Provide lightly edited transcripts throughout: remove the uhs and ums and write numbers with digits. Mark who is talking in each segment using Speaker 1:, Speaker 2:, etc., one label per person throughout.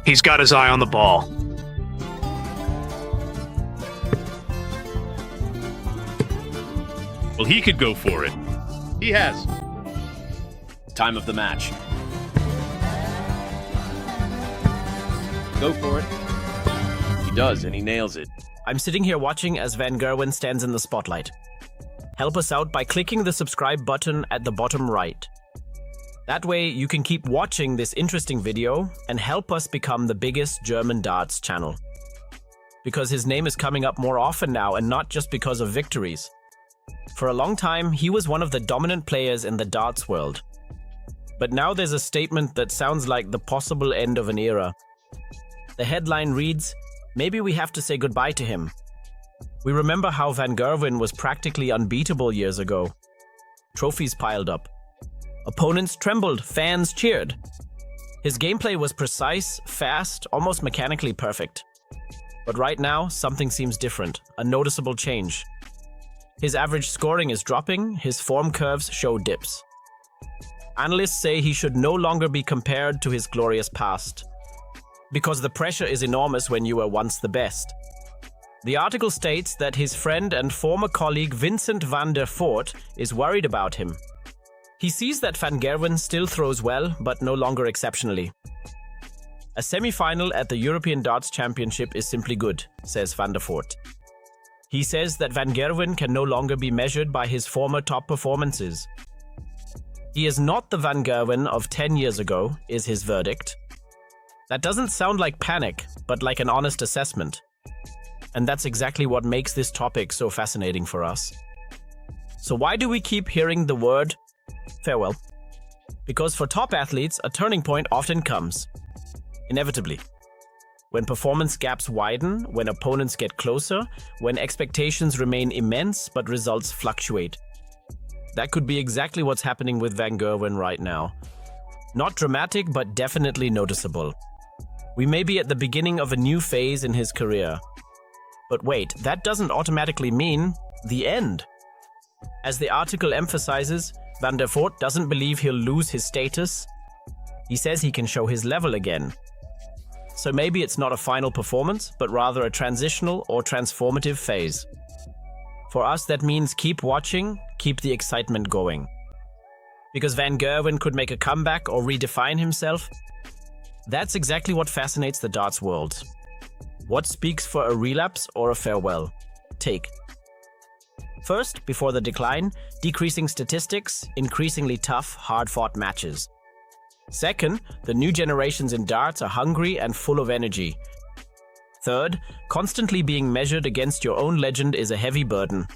Speaker 1: He's got his eye on the ball.
Speaker 2: Well, he could go for it. He has.
Speaker 3: Time of the match. Go for it. He does, and he nails it.
Speaker 4: I'm sitting here watching as Van Gerwen stands in the spotlight. Help us out by clicking the subscribe button at the bottom right. That way you can keep watching this interesting video and help us become the biggest German darts channel. Because his name is coming up more often now, and not just because of victories. For a long time, he was one of the dominant players in the darts world. But now there's a statement that sounds like the possible end of an era. The headline reads, "Maybe we have to say goodbye to him." We remember how Van Gerwen was practically unbeatable years ago. Trophies piled up. Opponents trembled, fans cheered. His gameplay was precise, fast, almost mechanically perfect. But right now, something seems different, a noticeable change. His average scoring is dropping, his form curves show dips. Analysts say he should no longer be compared to his glorious past, because the pressure is enormous when you were once the best. The article states that his friend and former colleague Vincent van Voort is worried about him. He sees that Van Gerwen still throws well, but no longer exceptionally. A semi-final at the European Darts Championship is simply good, says van Voort. He says that Van Gerwen can no longer be measured by his former top performances. He is not the Van Gerwen of 10 years ago, is his verdict. That doesn't sound like panic, but like an honest assessment. And that's exactly what makes this topic so fascinating for us. So why do we keep hearing the word farewell? Because for top athletes, a turning point often comes. Inevitably. When performance gaps widen, when opponents get closer, when expectations remain immense but results fluctuate. That could be exactly what's happening with Van Gerwen right now. Not dramatic, but definitely noticeable. We may be at the beginning of a new phase in his career. But wait, that doesn't automatically mean the end. As the article emphasizes, Van Voort doesn't believe he'll lose his status. He says he can show his level again. So maybe it's not a final performance, but rather a transitional or transformative phase. For us, that means keep watching, keep the excitement going. Because Van Gerwen could make a comeback or redefine himself. That's exactly what fascinates the darts world. What speaks for a relapse or a farewell? Take. First, before the decline, decreasing statistics, increasingly tough, hard-fought matches. Second, the new generations in darts are hungry and full of energy. Third, constantly being measured against your own legend is a heavy burden.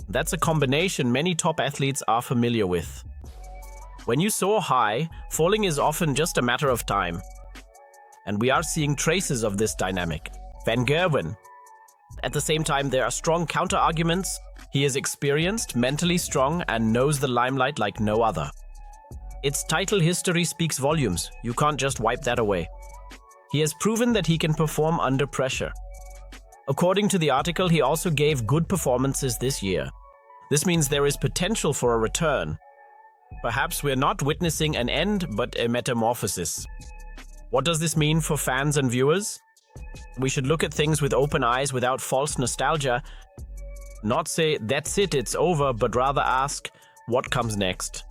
Speaker 4: That's a combination many top athletes are familiar with. When you soar high, falling is often just a matter of time. And we are seeing traces of this dynamic. Van Gerwen. At the same time, there are strong counter-arguments. He is experienced, mentally strong, and knows the limelight like no other. Its title history speaks volumes. You can't just wipe that away. He has proven that he can perform under pressure. According to the article, he also gave good performances this year. This means there is potential for a return. Perhaps we're not witnessing an end, but a metamorphosis. What does this mean for fans and viewers? We should look at things with open eyes without false nostalgia. Not say, that's it, it's over, but rather ask, what comes next?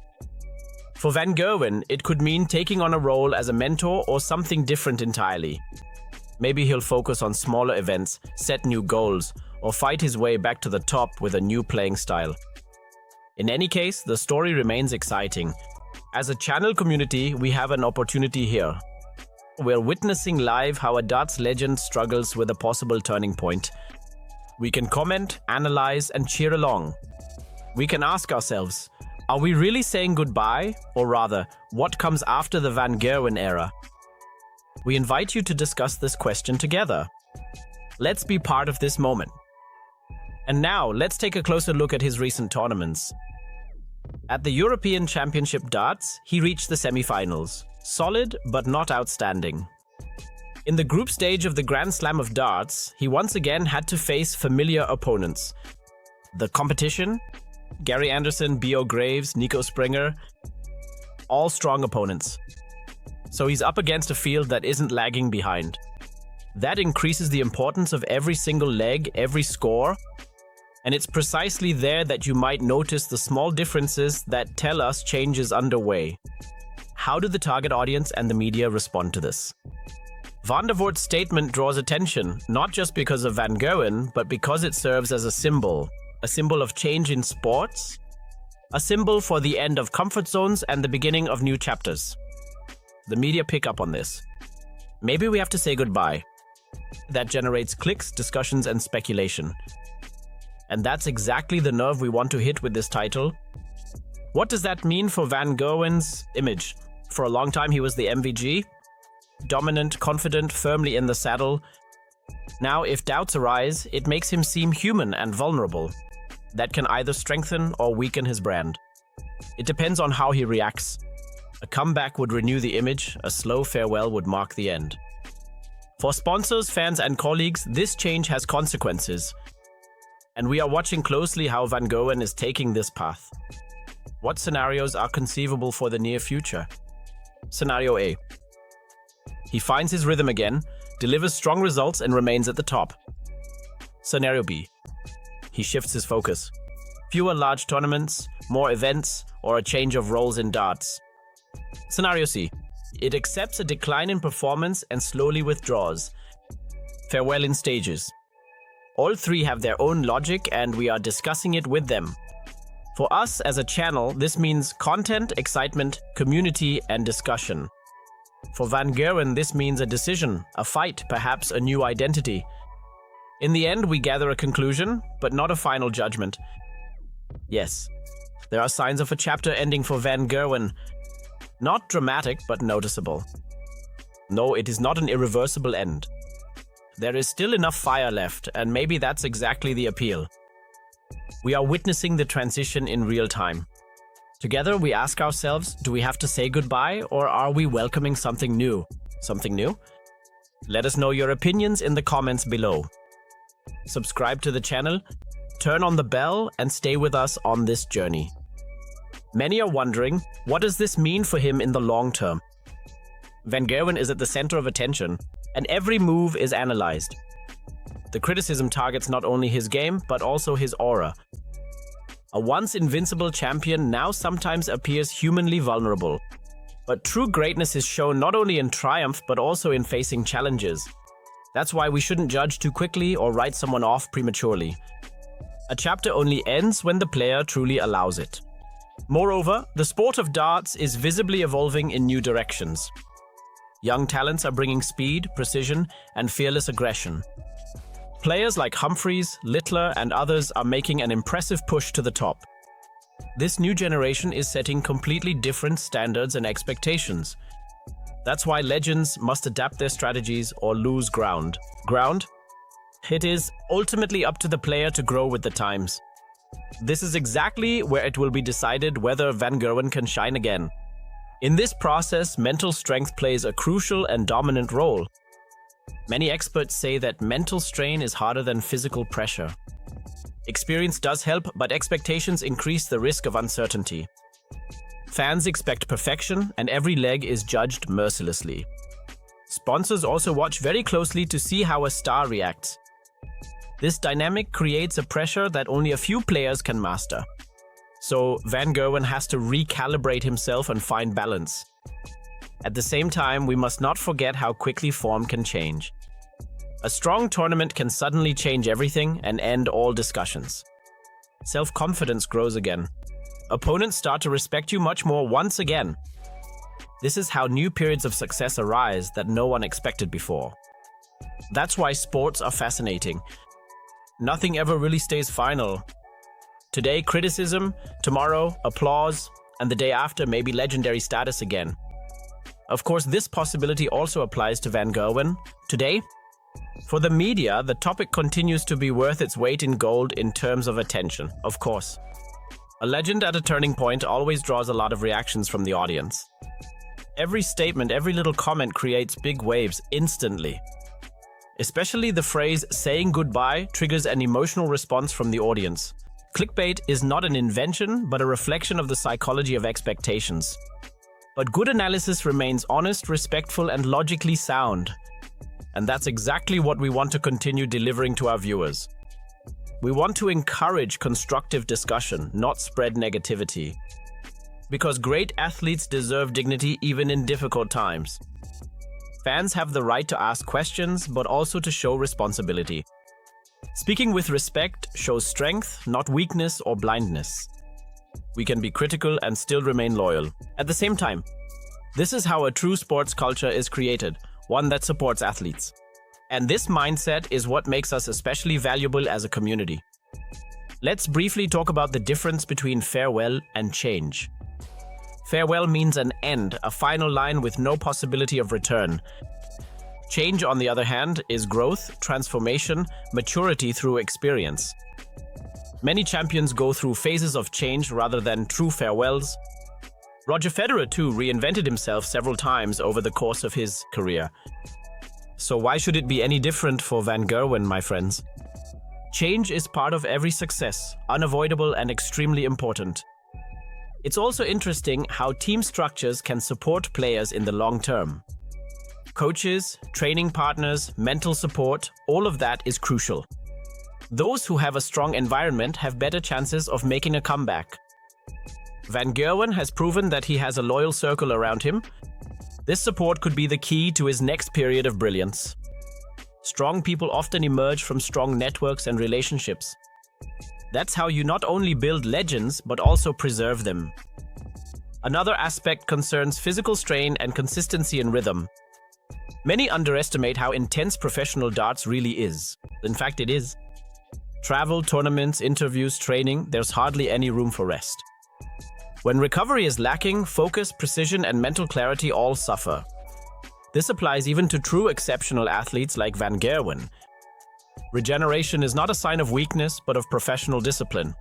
Speaker 4: For Van Gerwen, it could mean taking on a role as a mentor or something different entirely. Maybe he'll focus on smaller events, set new goals, or fight his way back to the top with a new playing style. In any case, the story remains exciting. As a channel community, we have an opportunity here. We're witnessing live how a darts legend struggles with a possible turning point. We can comment, analyze, and cheer along. We can ask ourselves, are we really saying goodbye? Or rather, what comes after the Van Gerwen era? We invite you to discuss this question together. Let's be part of this moment. And now, let's take a closer look at his recent tournaments. At the European Championship Darts, he reached the semi-finals. Solid, but not outstanding. In the group stage of the Grand Slam of Darts, he once again had to face familiar opponents. The competition? Gary Anderson, B.O. Graves, Nico Springer, all strong opponents. So he's up against a field that isn't lagging behind. That increases the importance of every single leg, every score, and it's precisely there that you might notice the small differences that tell us change is underway. How do the target audience and the media respond to this? Van der Voort's statement draws attention, not just because of Van Gerwen, but because it serves as a symbol of change in sports, a symbol for the end of comfort zones and the beginning of new chapters. The media pick up on this. Maybe we have to say goodbye. That generates clicks, discussions, and speculation. And that's exactly the nerve we want to hit with this title. What does that mean for Van Gerwen's image? For a long time, he was the MVG, dominant, confident, firmly in the saddle. Now, if doubts arise, it makes him seem human and vulnerable. That can either strengthen or weaken his brand. It depends on how he reacts. A comeback would renew the image, a slow farewell would mark the end. For sponsors, fans, and colleagues, this change has consequences. And we are watching closely how Van Gerwen is taking this path. What scenarios are conceivable for the near future? Scenario A. He finds his rhythm again, delivers strong results, and remains at the top. Scenario B. He shifts his focus. Fewer large tournaments, more events, or a change of roles in darts. Scenario C. It accepts a decline in performance and slowly withdraws. Farewell in stages. All three have their own logic and we are discussing it with them. For us as a channel, this means content, excitement, community, and discussion. For Van Gerwen, this means a decision, a fight, perhaps a new identity. In the end, we gather a conclusion, but not a final judgment. Yes, there are signs of a chapter ending for Van Gerwen. Not dramatic, but noticeable. No, it is not an irreversible end. There is still enough fire left, and maybe that's exactly the appeal. We are witnessing the transition in real time. Together, we ask ourselves, do we have to say goodbye, or are we welcoming something new? Something new? Let us know your opinions in the comments below. Subscribe to the channel, turn on the bell, and stay with us on this journey. Many are wondering, what does this mean for him in the long term? Van Gerwen is at the center of attention, and every move is analyzed. The criticism targets not only his game, but also his aura. A once invincible champion now sometimes appears humanly vulnerable. But true greatness is shown not only in triumph, but also in facing challenges. That's why we shouldn't judge too quickly or write someone off prematurely. A chapter only ends when the player truly allows it. Moreover, the sport of darts is visibly evolving in new directions. Young talents are bringing speed, precision, and fearless aggression. Players like Humphreys, Littler, and others are making an impressive push to the top. This new generation is setting completely different standards and expectations. That's why legends must adapt their strategies or lose ground. Ground? It is ultimately up to the player to grow with the times. This is exactly where it will be decided whether Van Gerwen can shine again. In this process, mental strength plays a crucial and dominant role. Many experts say that mental strain is harder than physical pressure. Experience does help, but expectations increase the risk of uncertainty. Fans expect perfection, and every leg is judged mercilessly. Sponsors also watch very closely to see how a star reacts. This dynamic creates a pressure that only a few players can master. So Van Gerwen has to recalibrate himself and find balance. At the same time, we must not forget how quickly form can change. A strong tournament can suddenly change everything and end all discussions. Self-confidence grows again. Opponents start to respect you much more once again. This is how new periods of success arise that no one expected before. That's why sports are fascinating. Nothing ever really stays final. Today, criticism, tomorrow, applause, and the day after, maybe legendary status again. Of course, this possibility also applies to Van Gerwen. Today, for the media, the topic continues to be worth its weight in gold in terms of attention, of course. A legend at a turning point always draws a lot of reactions from the audience. Every statement, every little comment creates big waves instantly. Especially the phrase "saying goodbye" triggers an emotional response from the audience. Clickbait is not an invention, but a reflection of the psychology of expectations. But good analysis remains honest, respectful, and logically sound. And that's exactly what we want to continue delivering to our viewers. We want to encourage constructive discussion, not spread negativity. Because great athletes deserve dignity even in difficult times. Fans have the right to ask questions, but also to show responsibility. Speaking with respect shows strength, not weakness or blindness. We can be critical and still remain loyal. At the same time, this is how a true sports culture is created, one that supports athletes. And this mindset is what makes us especially valuable as a community. Let's briefly talk about the difference between farewell and change. Farewell means an end, a final line with no possibility of return. Change, on the other hand, is growth, transformation, maturity through experience. Many champions go through phases of change rather than true farewells. Roger Federer, too, reinvented himself several times over the course of his career. So why should it be any different for Van Gerwen, my friends? Change is part of every success, unavoidable and extremely important. It's also interesting how team structures can support players in the long term. Coaches, training partners, mental support, all of that is crucial. Those who have a strong environment have better chances of making a comeback. Van Gerwen has proven that he has a loyal circle around him. This support could be the key to his next period of brilliance. Strong people often emerge from strong networks and relationships. That's how you not only build legends, but also preserve them. Another aspect concerns physical strain and consistency in rhythm. Many underestimate how intense professional darts really is. In fact, it is. Travel, tournaments, interviews, training, there's hardly any room for rest. When recovery is lacking, focus, precision, and mental clarity all suffer. This applies even to true exceptional athletes like Van Gerwen. Regeneration is not a sign of weakness, but of professional discipline.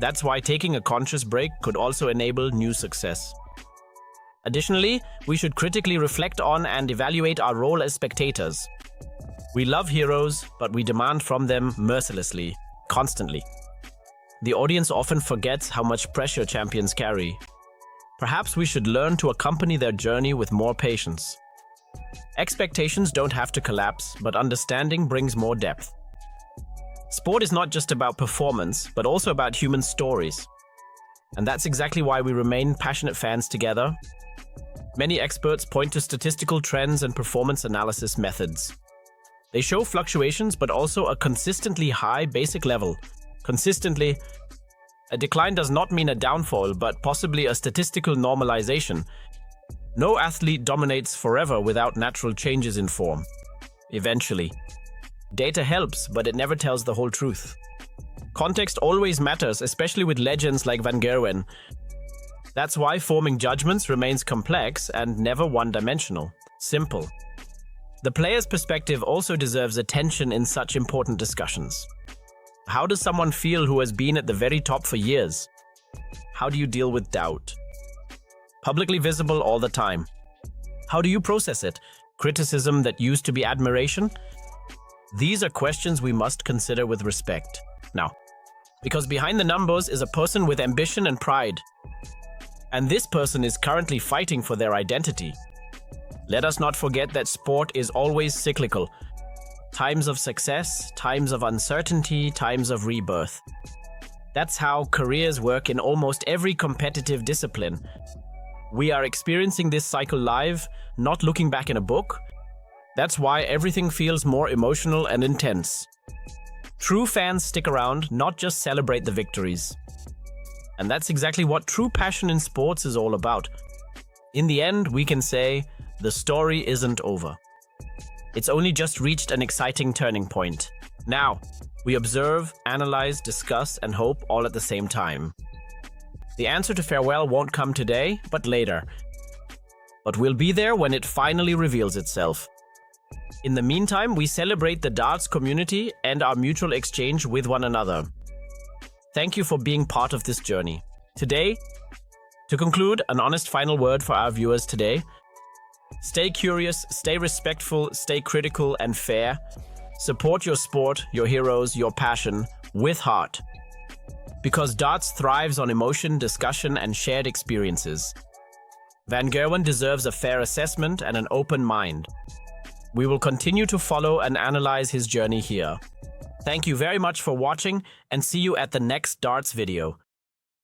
Speaker 4: That's why taking a conscious break could also enable new success. Additionally, we should critically reflect on and evaluate our role as spectators. We love heroes, but we demand from them mercilessly, constantly. The audience often forgets how much pressure champions carry. Perhaps we should learn to accompany their journey with more patience. Expectations don't have to collapse, but understanding brings more depth. Sport is not just about performance, but also about human stories. And that's exactly why we remain passionate fans together. Many experts point to statistical trends and performance analysis methods. They show fluctuations, but also a consistently high basic level. Consistently, a decline does not mean a downfall, but possibly a statistical normalization. No athlete dominates forever without natural changes in form. Eventually. Data helps, but it never tells the whole truth. Context always matters, especially with legends like Van Gerwen. That's why forming judgments remains complex and never one-dimensional. Simple. The player's perspective also deserves attention in such important discussions. How does someone feel who has been at the very top for years? How do you deal with doubt? Publicly visible all the time. How do you process it? Criticism that used to be admiration? These are questions we must consider with respect. Now, because behind the numbers is a person with ambition and pride. And this person is currently fighting for their identity. Let us not forget that sport is always cyclical. Times of success, times of uncertainty, times of rebirth. That's how careers work in almost every competitive discipline. We are experiencing this cycle live, not looking back in a book. That's why everything feels more emotional and intense. True fans stick around, not just celebrate the victories. And that's exactly what true passion in sports is all about. In the end, we can say, the story isn't over. It's only just reached an exciting turning point. Now, we observe, analyze, discuss, and hope all at the same time. The answer to farewell won't come today, but later. But we'll be there when it finally reveals itself. In the meantime, we celebrate the darts community and our mutual exchange with one another. Thank you for being part of this journey. Today, to conclude, an honest final word for our viewers today. Stay curious, stay respectful, stay critical and fair. Support your sport, your heroes, your passion with heart. Because darts thrives on emotion, discussion, and shared experiences. Van Gerwen deserves a fair assessment and an open mind. We will continue to follow and analyze his journey here. Thank you very much for watching and see you at the next darts video.